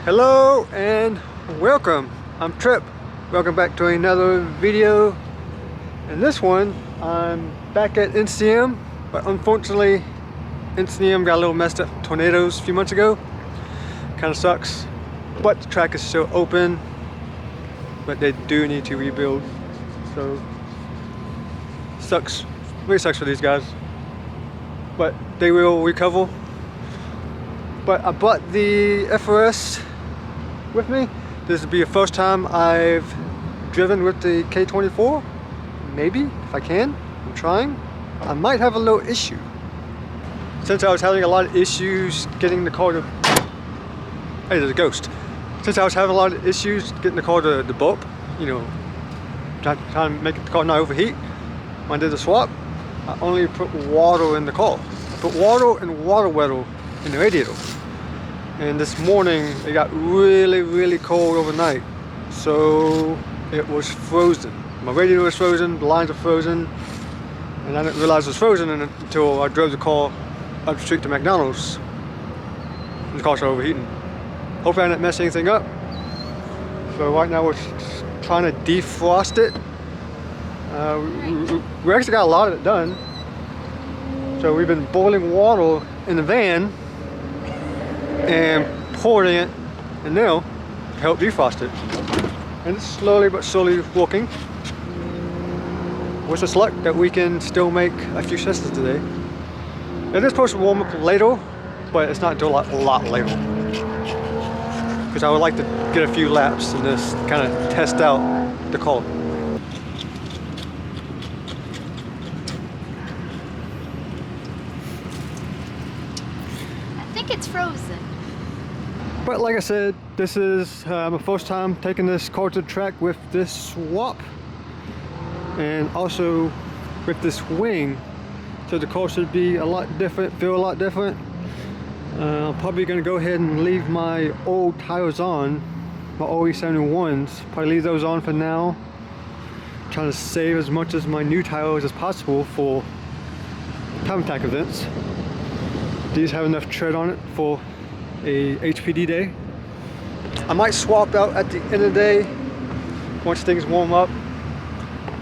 Hello and welcome. I'm Trip. Welcome back to another video. In this one, I'm back at NCM, but unfortunately, NCM got a little messed up. Tornadoes a few months ago. Kind of sucks, but the track is still open. But they do need to rebuild, so sucks. Really sucks for these guys, but they will recover. But I brought the FRS with me. This will be the first time I've driven with the K24. Maybe, if I can. I'm trying. I might have a little issue. Since I was having a lot of issues getting the car to... Hey, there's a ghost. Since I was having a lot of issues getting the car to bulb, you know, trying to make the car not overheat, when I did the swap, I only put water in the car. I put water and water wetter in the radiator. And this morning it got really cold overnight, so it was frozen. My radiator was frozen, the lines are frozen, and I didn't realize it was frozen until I drove the car up the street to McDonald's. And the car started overheating. Hopefully I didn't mess anything up. So right now we're trying to defrost it. We actually got a lot of it done. So we've been boiling water in the van and pouring it in there to help defrost it. And it's slowly but surely working. Wish us luck that we can still make a few sessions today. It is supposed to warm up later, but it's not until a lot later. Because I would like to get a few laps and just kind of test out the car. I think it's frozen. But like I said, this is my first time taking this car to the track with this swap. And also with this wing. So the car should be a lot different, feel a lot different. I'm probably going to go ahead and leave my old tires on, my old E71s. Probably leave those on for now. Trying to save as much as my new tires as possible for time attack events. These have enough tread on it for a HPD day. I might swap out at the end of the day once things warm up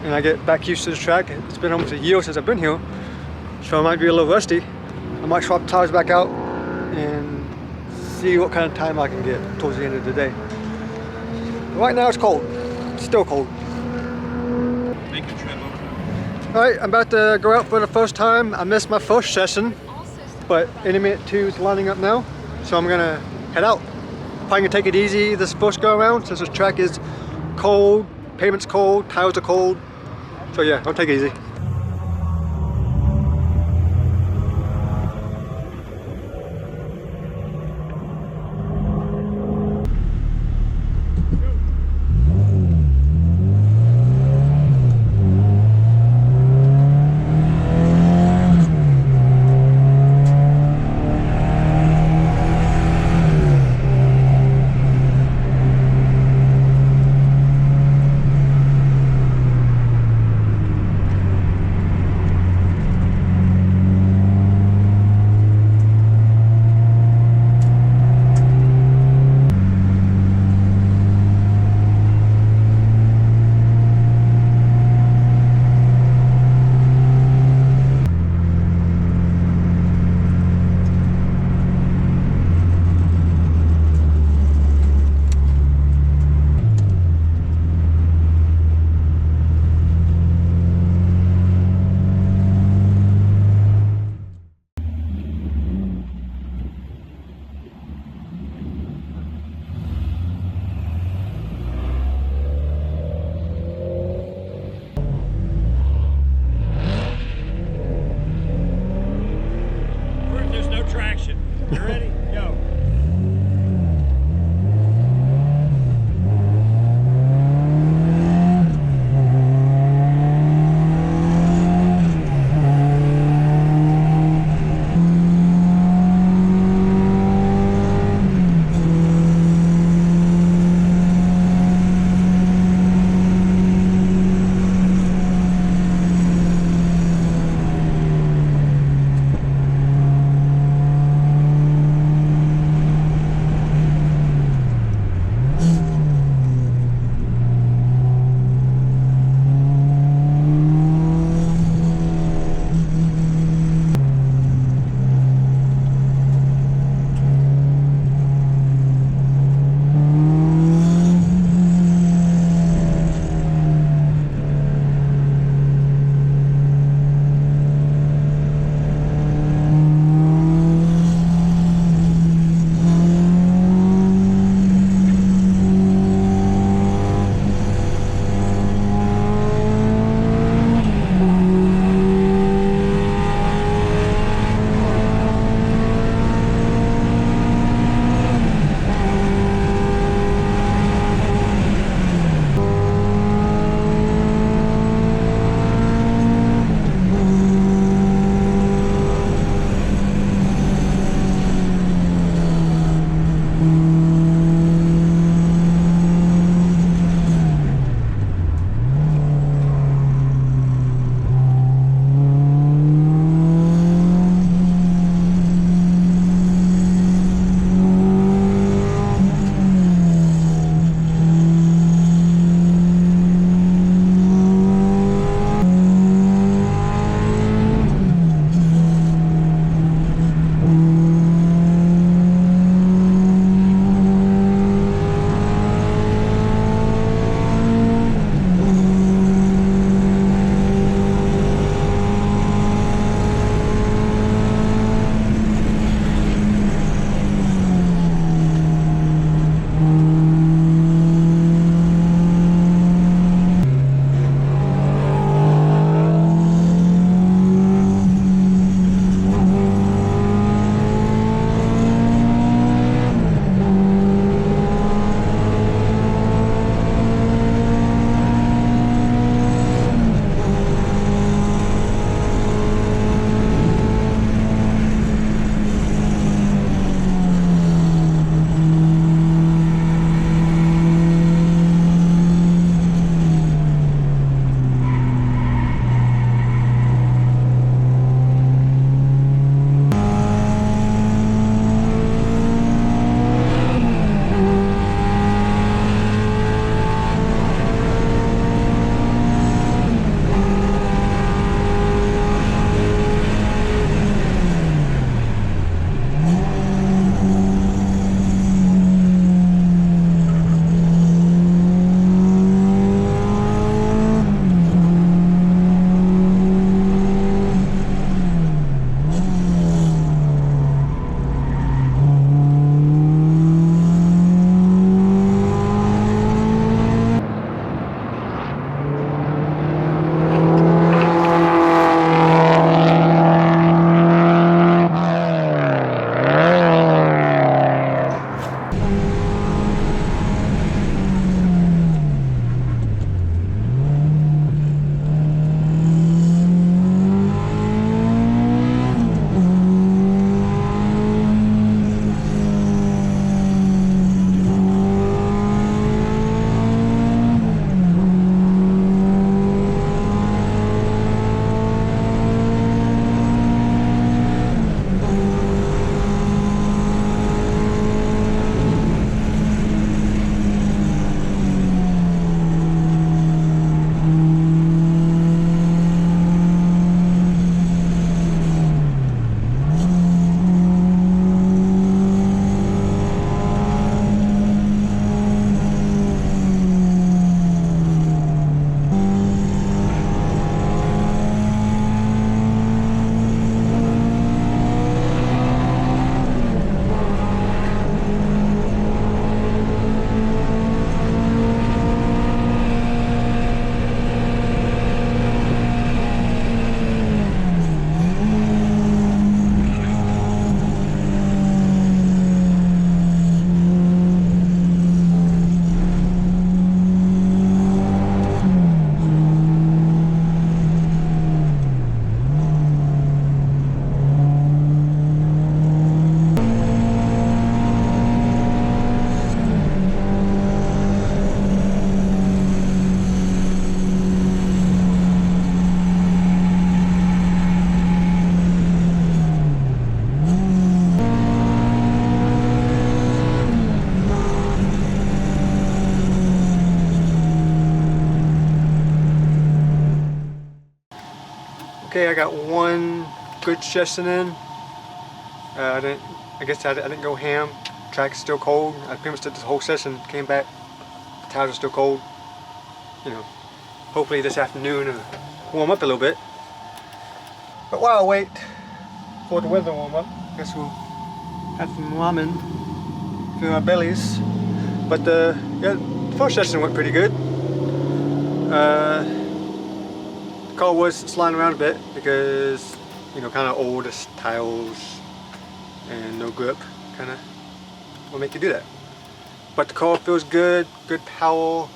and I get back used to the track. It's been almost a year since I've been here, so I might be a little rusty. I might swap the tires back out and see what kind of time I can get towards the end of the day. Right now it's cold. It's still cold. Alright, I'm about to go out for the first time. I missed my first session, but any minute 2 is lining up now, so I'm gonna head out. Probably gonna take it easy this first go around since this track is cold, pavement's cold, tires are cold. So yeah, I'll take it easy. Okay, I got one good session in. I didn't go ham. Track's still cold. I pretty much did this whole session, came back, tires are still cold. You know, hopefully this afternoon it'll warm up a little bit. But while I wait for the weather to warm up, I guess we'll have some ramen, fill our bellies. But the first session went pretty good. The car was sliding around a bit because, you know, kind of oldest tires and no grip kind of will make you do that. But the car feels good, good power.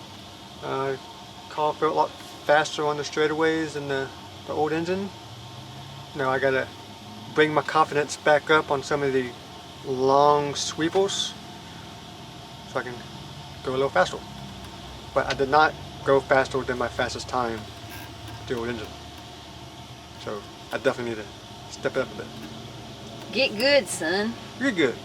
Car felt a lot faster on the straightaways than the old engine. Now I gotta bring my confidence back up on some of the long sweepers so I can go a little faster. But I did not go faster than my fastest time with the old engine. So I definitely need to step it up a bit. Get good, son. You're good.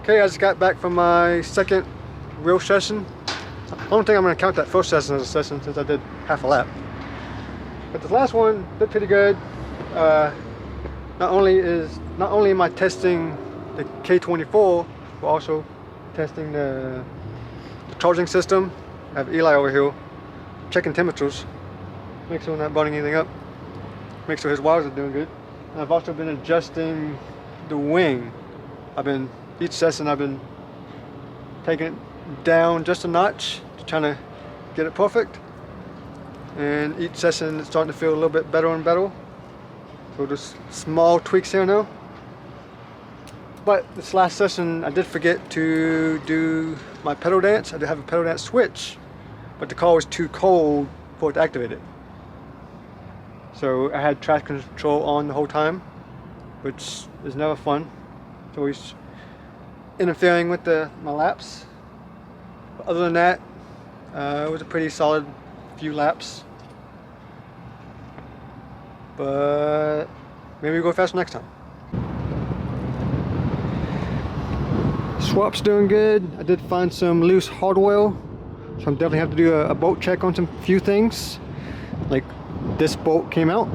Okay, I just got back from my second real session. I don't think I'm going to count that first session as a session since I did half a lap. But this last one did pretty good. Not only am I testing the K24, but also testing the charging system. I have Eli over here checking temperatures, make sure I'm not burning anything up, make sure his wires are doing good. And I've also been adjusting the wing. Each session I've been taking it down just a notch, trying to get it perfect. And each session it's starting to feel a little bit better and better. So just small tweaks here and there. But this last session I did forget to do my pedal dance. I did have a pedal dance switch, but the car was too cold for it to activate it. So I had traction control on the whole time, which is never fun. It's always interfering with my laps. But other than that, it was a pretty solid few laps. But maybe we'll go faster next time. Swap's doing good. I did find some loose hard oil, so I'm definitely have to do a bolt check on some few things. Like this bolt came out,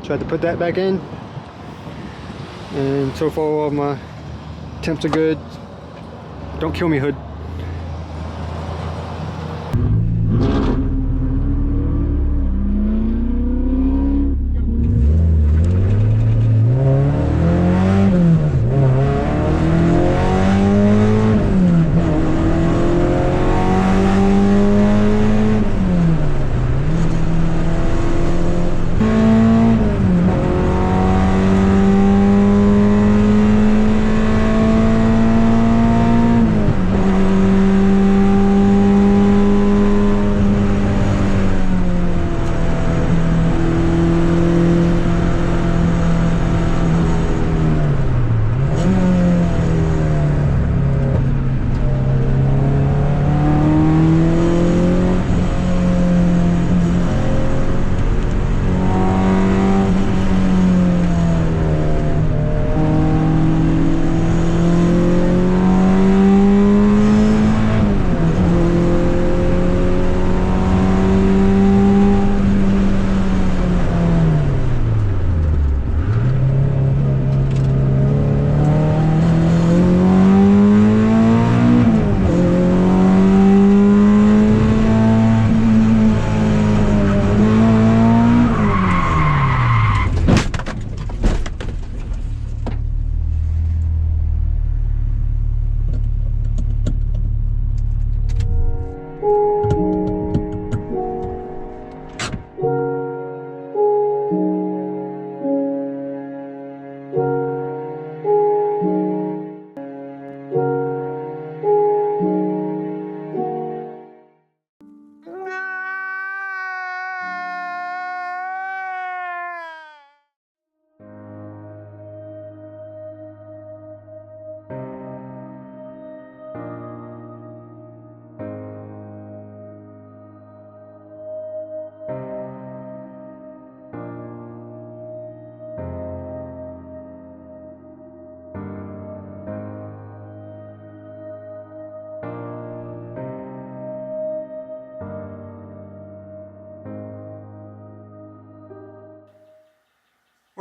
so I had to put that back in. And so far all of my temps are good. Don't kill me, hood.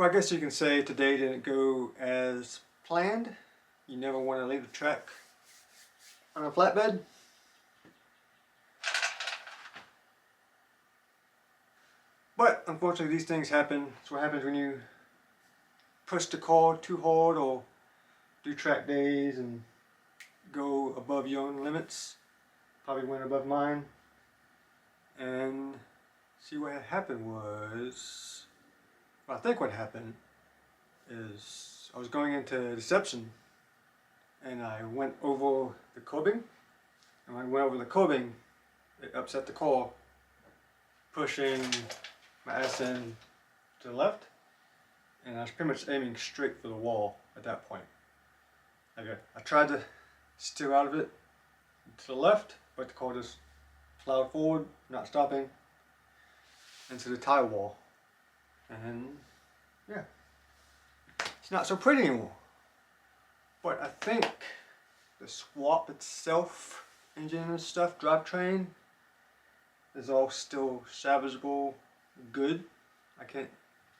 Well, I guess you can say today didn't go as planned. You never want to leave the track on a flatbed. But unfortunately these things happen. That's what happens when you push the car too hard or do track days and go above your own limits. Probably went above mine. And see, what had happened was, well, I think what happened is I was going into deception and I went over the curbing. And when I went over the curbing, it upset the car, pushing my ass in to the left. And I was pretty much aiming straight for the wall at that point. I tried to steer out of it to the left, but the car just plowed forward, not stopping, into the tire wall. And yeah, it's not so pretty anymore. But I think the swap itself, engine and stuff, drivetrain, is all still salvageable, good. I can't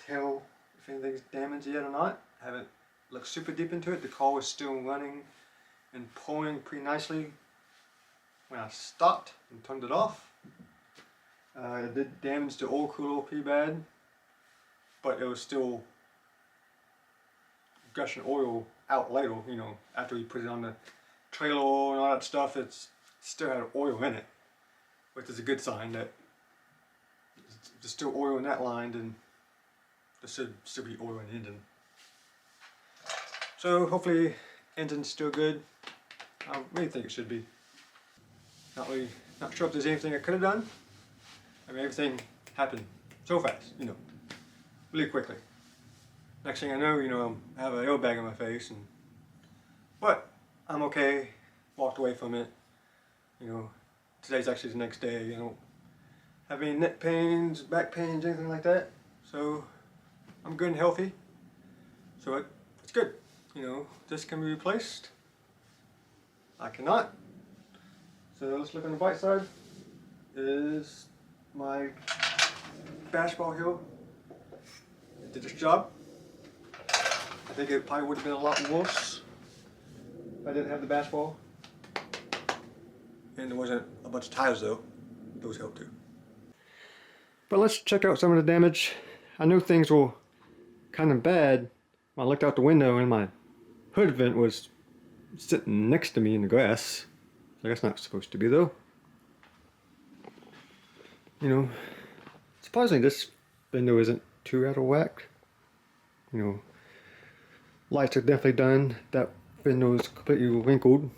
tell if anything's damaged yet or not. I haven't looked super deep into it. The car was still running and pulling pretty nicely when I stopped and turned it off. It did damage the oil cooler pretty bad, but it was still gushing oil out later, you know, after we put it on the trailer and all that stuff. It's still had oil in it, which is a good sign that there's still oil in that line, and there should still be oil in the engine. So hopefully engine's still good. I really think it should be. Not sure if there's anything I could have done. I mean, everything happened so fast, you know, really quickly. Next thing I know, you know, I have an airbag in my face, but I'm okay. Walked away from it. You know, today's actually the next day. I don't have any neck pains, back pains, anything like that. So I'm good and healthy. So it's good. You know, this can be replaced. I cannot. So let's look on the bright side. Is my bash ball heel. It did its job. I think it probably would have been a lot worse if I didn't have the bash ball. And there wasn't a bunch of tires though. Those helped too. But let's check out some of the damage. I knew things were kind of bad when I looked out the window and my hood vent was sitting next to me in the grass. So that's not supposed to be though. You know, surprisingly this window isn't too out of whack. You know, lights are definitely done. That window is completely wrinkled.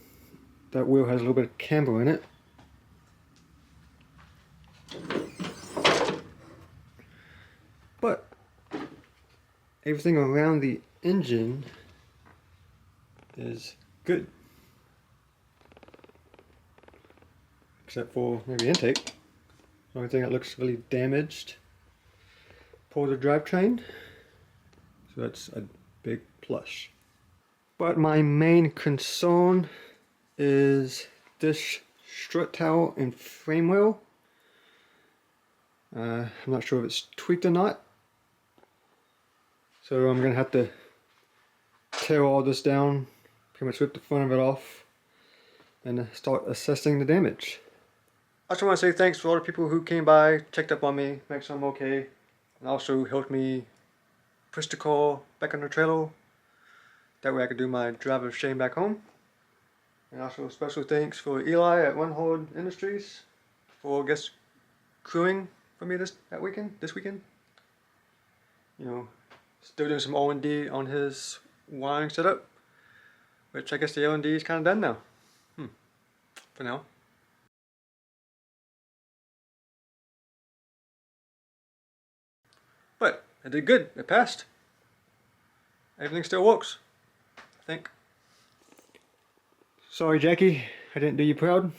That wheel has a little bit of camber in it. But everything around the engine is good. Except for maybe intake. The only thing that looks really damaged for the drivetrain. So that's a big plus. But my main concern is this strut towel and frame wheel. I'm not sure if it's tweaked or not. So I'm gonna have to tear all this down, pretty much rip the front of it off, and start assessing the damage. I just want to say thanks to all the people who came by, checked up on me, make sure I'm okay, and also helped me push the car back on the trailer. That way I could do my drive of shame back home. And also special thanks for Eli at One Horde Industries for guest crewing for me this weekend. You know, still doing some O&D on his wiring setup, which I guess the O&D is kind of done now. For now. But I did good. It passed. Everything still works, I think. Sorry, Jackie, I didn't do you proud.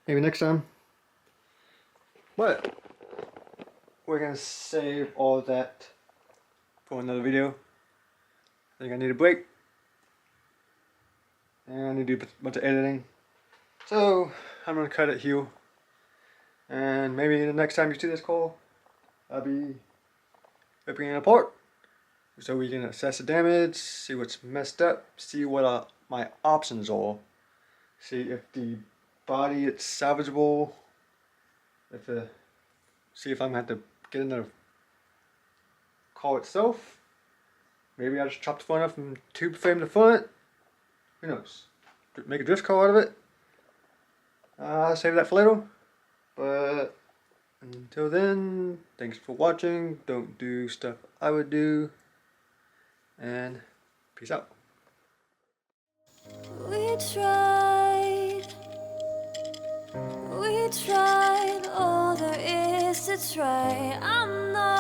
Maybe next time. But we're gonna save all that for another video. I think I need a break. And I need to do a bunch of editing. So I'm gonna cut it here. And maybe the next time you see this call, I'll be ripping it apart so we can assess the damage, see what's messed up, see what my options are, see if the body it's salvageable, see if I'm gonna have to get in the car itself. Maybe I just chop the front off and tube frame the front. Who knows? Make a drift car out of it. I'll save that for later. But until then, thanks for watching. Don't do stuff I would do. And peace out. We tried all there is to try. I'm not